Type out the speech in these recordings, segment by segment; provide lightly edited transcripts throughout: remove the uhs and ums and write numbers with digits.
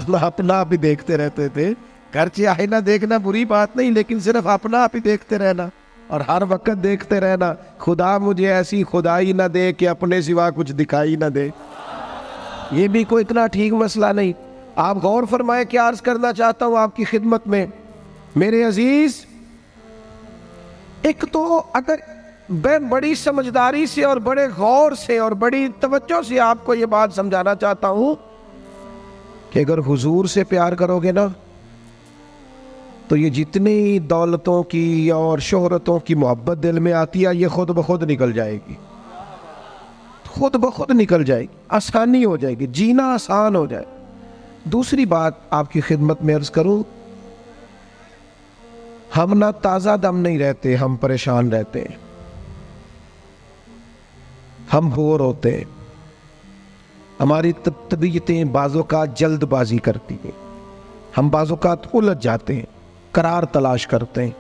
अपना अपना आप ही देखते रहते थे। घर चाहे ना देखना बुरी बात नहीं, लेकिन सिर्फ अपना आप ही देखते रहना और हर वक्त देखते रहना, खुदा मुझे ऐसी खुदाई ना दे कि अपने सिवा कुछ दिखाई ना दे। ये भी कोई इतना ठीक मसला नहीं। आप गौर फरमाए, क्या अर्ज करना चाहता हूँ आपकी खिदमत में मेरे अजीज। एक तो अगर मैं बड़ी समझदारी से और बड़े गौर से और बड़ी तवज्जो से आपको ये बात समझाना चाहता हूँ कि अगर हुजूर से प्यार करोगे ना, तो ये जितनी दौलतों की और शोहरतों की मोहब्बत दिल में आती है, ये खुद ब खुद निकल जाएगी, खुद ब खुद निकल जाएगी, आसानी हो जाएगी, जीना आसान हो जाए। दूसरी बात आपकी खिदमत में अर्ज करूं, हम ना ताज़ा दम नहीं रहते, हम परेशान रहते हैं, हम बोर होते हैं, हमारी तबीयतें बाज़ोकात जल्दबाजी करती हैं, हम बाज़ोकात उलझ जाते हैं, करार तलाश करते हैं।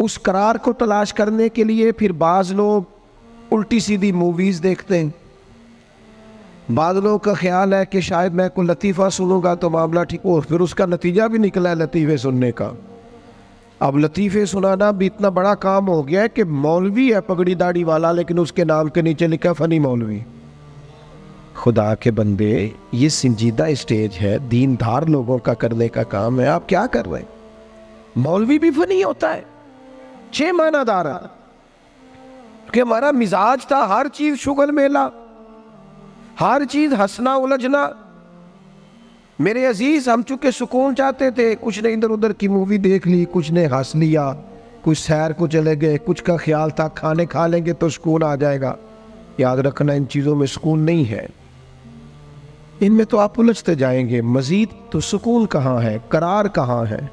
उस करार को तलाश करने के लिए फिर बाज़ लोग उल्टी सीधी मूवीज़ देखते हैं। बाज़ लोगों का ख्याल है कि शायद मैं कोई लतीफ़ा सुनूंगा तो मामला ठीक हो, फिर उसका नतीजा भी निकला है लतीफ़े सुनने का। अब लतीफ़े सुनाना भी इतना बड़ा काम हो गया है कि मौलवी है पगड़ी दाढ़ी वाला, लेकिन उसके नाम के नीचे लिखा फ़नी मौलवी। खुदा के बंदे, ये संजीदा स्टेज है, दीनदार लोगों का करने का काम है, आप क्या कर रहे हैं? मौलवी भी फनी होता है, 6 मानादार, कि हमारा मिजाज था हर चीज शुगल मेला, हर चीज हंसना उलझना। मेरे अजीज, हम चूंकि सुकून चाहते थे, कुछ ने इधर उधर की मूवी देख ली, कुछ ने हंस लिया, कुछ सैर को चले गए, कुछ का ख्याल था खाने खा लेंगे तो सुकून आ जाएगा। याद रखना, इन चीज़ों में सुकून नहीं है, इनमें तो आप उलझते जाएंगे। मजीद तो सुकून कहाँ है, करार कहाँ है?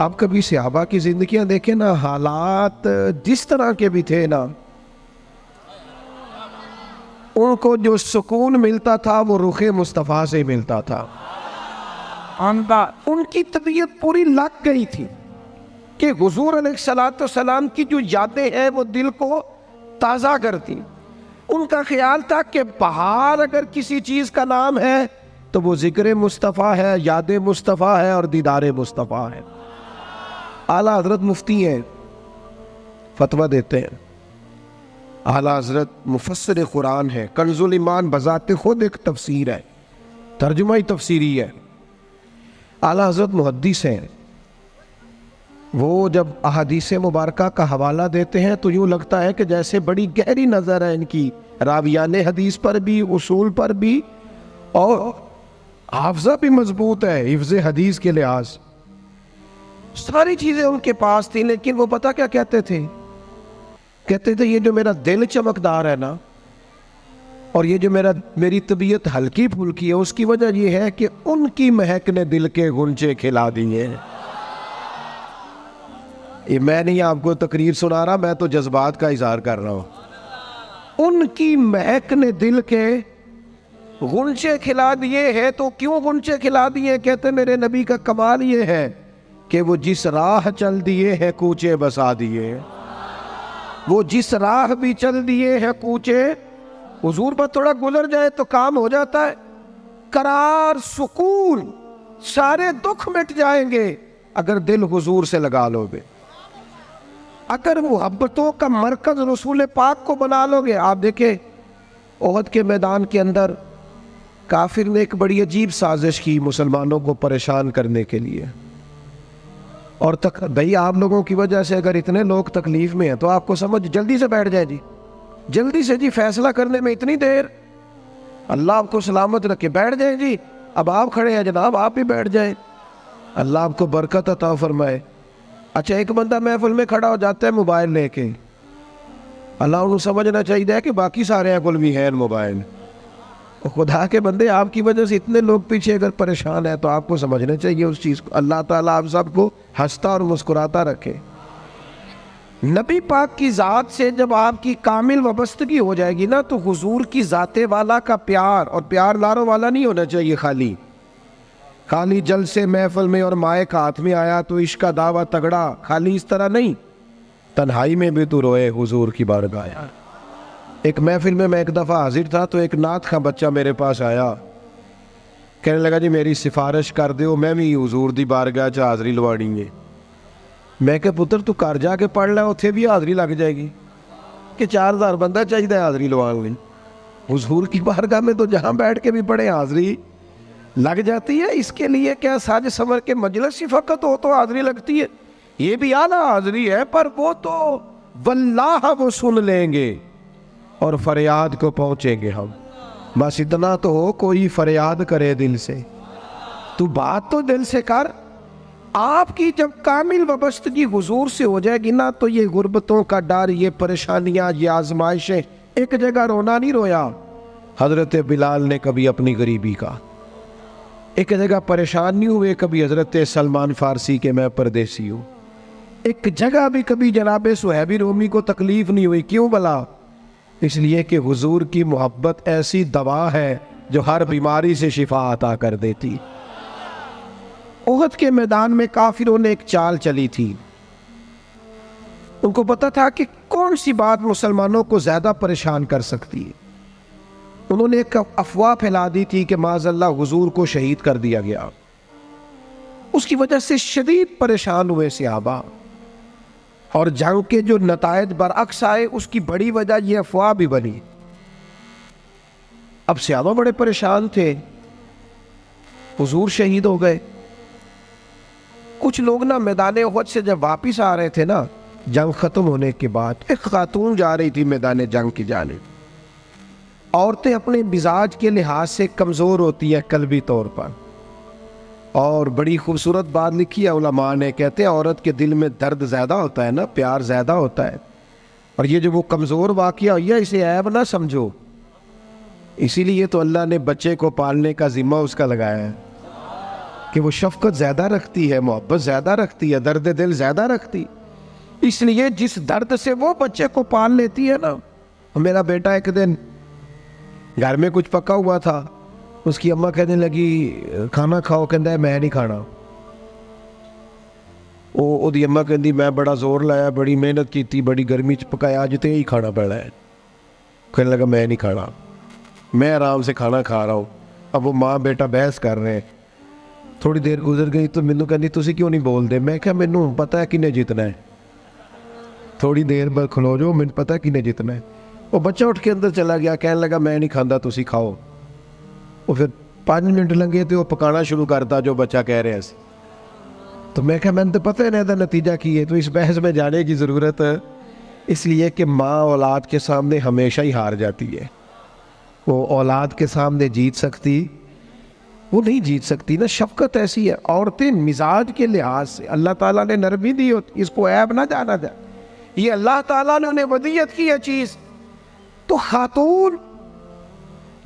आप कभी सहाबा की जिंदगियां देखें ना, हालात जिस तरह के भी थे ना, उनको जो सुकून मिलता था वो रुखे मुस्तफ़ा से मिलता था। उनकी तबीयत पूरी लग गई थी कि हुजूर अलैहिस्सलाम की जो यादें हैं वो दिल को ताज़ा करती। उनका ख्याल था कि बाहर अगर किसी चीज़ का नाम है तो वो ज़िक्र मुस्तफ़ा है, याद मुस्तफ़ा है और दीदार मुस्तफ़ा है। आला हज़रत मुफ्ती हैं, फतवा देते हैं। आला हज़रत मुफस्सिर कुरान है, कंजुल ईमान बज़ाते खुद एक तफसीर है, तर्जुमा ही तफसीरी है। आला हज़रत मुहद्दिस हैं, वो जब अहादीस मुबारका का हवाला देते हैं तो यूँ लगता है कि जैसे बड़ी गहरी नज़र है इनकी, रावियाने हदीस पर भी, उसूल पर भी, और हाफ़ज़ा भी मजबूत है हिफ्ज़ हदीस के लिहाज। सारी चीज़ें उनके पास थी, लेकिन वो पता क्या कहते थे? कहते थे ये जो मेरा दिल चमकदार है ना, और ये जो मेरी तबीयत हल्की फुल्की है, उसकी वजह ये है कि उनकी महक ने दिल के गुंचे खिला दिए। ये मैं नहीं आपको तकरीर सुना रहा, मैं तो जज्बात का इजहार कर रहा हूं। उनकी महक ने दिल के गुंचे खिला दिए हैं। तो क्यों गुंचे खिला दिए? कहते मेरे नबी का कमाल ये है कि वो जिस राह चल दिए हैं कूचे बसा दिए। वो जिस राह भी चल दिए हैं कूचे, हुजूर पर थोड़ा गुजर जाए तो काम हो जाता है। करार, सुकून, सारे दुख मिट जाएंगे अगर दिल हुजूर से लगा लोगे। अगर मुहब्बतों का मरकज रसूल पाक को बना लोगे। आप देखें ओहद के मैदान के अंदर काफिर ने एक बड़ी अजीब साजिश की मुसलमानों को परेशान करने के लिए। और भाई आप लोगों की वजह से अगर इतने लोग तकलीफ में हैं तो आपको समझ जल्दी से बैठ जाए जी, जल्दी से जी, फैसला करने में इतनी देर, अल्लाह आपको सलामत रखे, बैठ जाए जी। अब आप खड़े हैं जनाब, आप ही बैठ जाए, अल्लाह आपको बरकत अता फरमाए। अच्छा, एक बंदा महफिल में खड़ा हो जाता है मोबाइल लेके, अल्लाह उन्हें समझना चाहिए कि बाकी सारे कुल भी है मोबाइल। और खुदा के बंदे, आपकी वजह से इतने लोग पीछे अगर परेशान है तो आपको समझना चाहिए उस चीज़ को। अल्लाह ताला आप सबको हंसता और मुस्कुराता रखे। नबी पाक की ज़ात से जब आपकी कामिल वाबस्तगी हो जाएगी ना, तो हुजूर की ज़ाते वाला का प्यार, और प्यार लारो वाला नहीं होना चाहिए, खाली जल से महफिल में और मायक हाथ में आया तो इश्क का दावा तगड़ा, खाली इस तरह नहीं। तन्हाई में भी तू रोए हुजूर की बारगाह। एक महफिल में मैं एक दफ़ा हाजिर था तो एक नात का बच्चा मेरे पास आया, कहने लगा जी मेरी सिफारिश कर दो, मैं भी हुजूर दी बारगाह च हाज़री लवानी है। मैं क्या पुत्र तू घर जाके पढ़ लै, उत्थे भी हाज़री लग जाएगी कि 4000 बंदा चाहिए हाज़री लवाने लई। हुजूर की बारगाह में तो जहाँ बैठ के भी पढ़े हाज़री लग जाती है। इसके लिए क्या साज समर के मजलिस ही फ़कत हो तो हाज़री लगती है? ये भी आला हाज़री है, पर वो तो वल्लाह वो सुन लेंगे और फरियाद को पहुँचेंगे हम। बस इतना तो हो, कोई फरियाद करे दिल से, तू बात तो दिल से कर। आपकी जब कामिल वाबस्तगी हुजूर से हो जाएगी ना, तो ये गुर्बतों का डर, ये परेशानियाँ, ये आजमाइशें, एक जगह रोना नहीं रोया हज़रत बिलाल ने कभी अपनी गरीबी का, एक जगह परेशान नहीं हुए कभी हज़रत सलमान फ़ारसी के मैं परदेसी हूँ, एक जगह भी कभी जनाब सुहैबी रोमी को तकलीफ़ नहीं हुई। क्यों भला? इसलिए कि हुजूर की मोहब्बत ऐसी दवा है जो हर बीमारी से शिफा अता कर देती। ओहद के मैदान में काफिरों ने एक चाल चली थी। उनको पता था कि कौन सी बात मुसलमानों को ज़्यादा परेशान कर सकती है। उन्होंने एक अफवाह फैला दी थी कि माज़अल्लाह हुजूर को शहीद कर दिया गया। उसकी वजह से शदीद परेशान हुए सहाबा, और जंग के जो नतायज बरअक्स आए उसकी बड़ी वजह यह अफवाह भी बनी। अब सहाबा बड़े परेशान थे, हुजूर शहीद हो गए। कुछ लोग ना मैदान उहद से जब वापिस आ रहे थे ना, जंग ख़त्म होने के बाद, एक खातून जा रही थी मैदान जंग की जानिब। औरतें अपने मिजाज के लिहाज से कमज़ोर होती हैं कल्बी तौर पर, और बड़ी खूबसूरत बात लिखी है उलमा ने, कहते हैं औरत के दिल में दर्द ज़्यादा होता है ना, प्यार ज़्यादा होता है, और ये जो वो कमज़ोर वाक़या हुआ इसे ऐब ना समझो। इसीलिए तो अल्लाह ने बच्चे को पालने का ज़िम्मा उसका लगाया है कि वो शफ़क़त ज़्यादा रखती है, मोहब्बत ज़्यादा रखती है, दर्द दिल ज़्यादा रखती। इसलिए जिस दर्द से वो बच्चे को पाल लेती है ना। मेरा बेटा एक दिन घर में कुछ पका हुआ था, उसकी अम्मा कहने लगी खाना खाओ, कहता मैं नहीं खाना। ओदी अम्मा कहती मैं बड़ा जोर लाया, बड़ी मेहनत की, बड़ी गर्मी च पकाया, अज तो यही खाना पैना है। कहने लगा मैं नहीं खाना, मैं आराम से खाना खा रहा हूँ। अब वो माँ बेटा बहस कर रहे हैं। थोड़ी देर गुजर गई तो मैनू कहती तुसी क्यों नहीं बोलते? मैं क्या मैनू पता है किन्ने जितना है, थोड़ी देर बाद खलो जाओ, मैनू पता है किन्ने जितना है। वो बच्चा उठ के अंदर चला गया, कहने लगा मैं नहीं खाता, तुसी खाओ। वो फिर 5 मिनट लगे तो वो पकाना शुरू करता जो बच्चा कह रहे हैं। तो मैं क्या मैंने तो पता है ना इसका नतीजा की है, तो इस बहस में जाने की ज़रूरत है। इसलिए कि माँ औलाद के सामने हमेशा ही हार जाती है। वो औलाद के सामने जीत सकती, वो नहीं जीत सकती ना। शफ़क़त ऐसी है। औरतें मिजाज के लिहाज से अल्लाह ताला ने नरमी दी होती, इसको ऐब ना जाना जाए, ये अल्लाह ताला ने उन्हें वदियत की है चीज़। तो खातून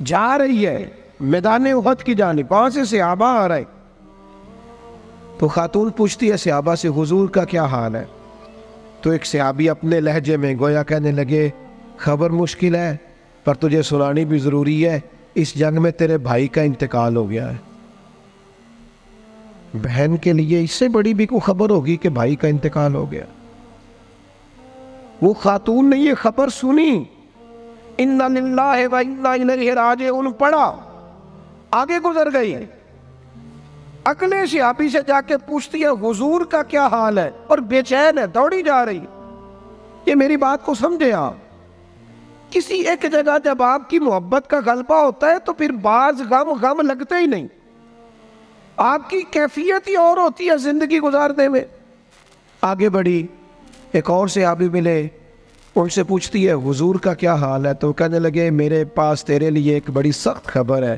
जा रही है मैदान उहद की जानिब, वहाँ से सहाबा आ रहे। तो खातून पूछती है सहाबा से हुजूर का क्या हाल है? तो एक सहाबी अपने लहजे में गोया कहने लगे खबर मुश्किल है, पर तुझे सुनानी भी ज़रूरी है। इस जंग में तेरे भाई का इंतकाल हो गया है। बहन के लिए इससे बड़ी भी कोई खबर होगी कि भाई का इंतकाल हो गया? वो खातून ने ये खबर सुनी, इन्ना लिल्लाहि व इन्ना इलैहि राजिऊन पढ़ा, आगे गुजर गई। अगले सहाबी से जाके पूछती है हुजूर का क्या हाल है, और बेचैन है, दौड़ी जा रही। ये मेरी बात को समझे आप। किसी एक जगह जब आपकी मोहब्बत का गलबा होता है तो फिर बाज गम लगते ही नहीं। आपकी कैफियत ही और होती है जिंदगी गुजारने में। आगे बढ़ी, एक और सहाबी मिले, उनसे पूछती है हुजूर का क्या हाल है? तो कहने लगे मेरे पास तेरे लिए एक बड़ी सख्त खबर है,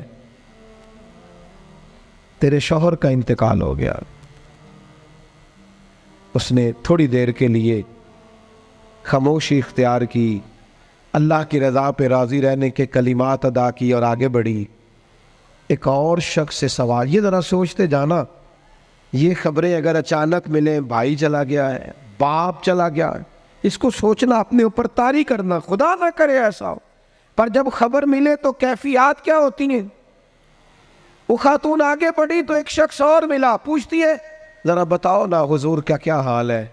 तेरे शौहर का इंतकाल हो गया। उसने थोड़ी देर के लिए खामोशी इख्तियार की, अल्लाह की रज़ा पे राज़ी रहने के कलिमात अदा की और आगे बढ़ी। एक और शख्स से सवाल, ये ज़रा सोचते जाना, ये खबरें अगर अचानक मिले, भाई चला गया है, बाप चला गया है, इसको सोचना, अपने ऊपर तारी करना, खुदा ना करे ऐसा हो। पर जब खबर मिले तो कैफियत क्या होती है। वो खातून आगे बढ़ी तो एक शख्स और मिला, पूछती है ज़रा बताओ ना हुजूर का क्या हाल है?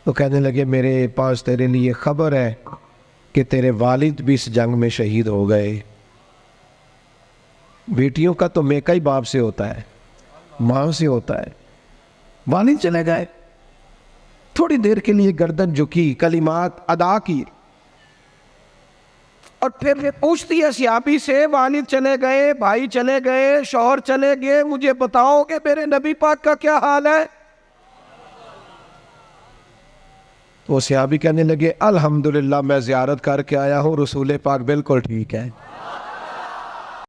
तो कहने लगे मेरे पास तेरे लिए खबर है कि तेरे वालिद भी इस जंग में शहीद हो गए। बेटियों का तो मेका ही बाप से होता है, माँ से होता है। वालिद चले गए, थोड़ी देर के लिए गर्दन झुकी, कलिमात अदा की, और फिर वे पूछती है सियाबी से, वालिद चले गए, भाई चले गए, शौहर चले गए, मुझे बताओ कि मेरे नबी पाक का क्या हाल है। तो सियाबी कहने लगे, अल्हम्दुलिल्लाह मैं ज़ियारत करके आया हूँ, रसूल पाक बिल्कुल ठीक है।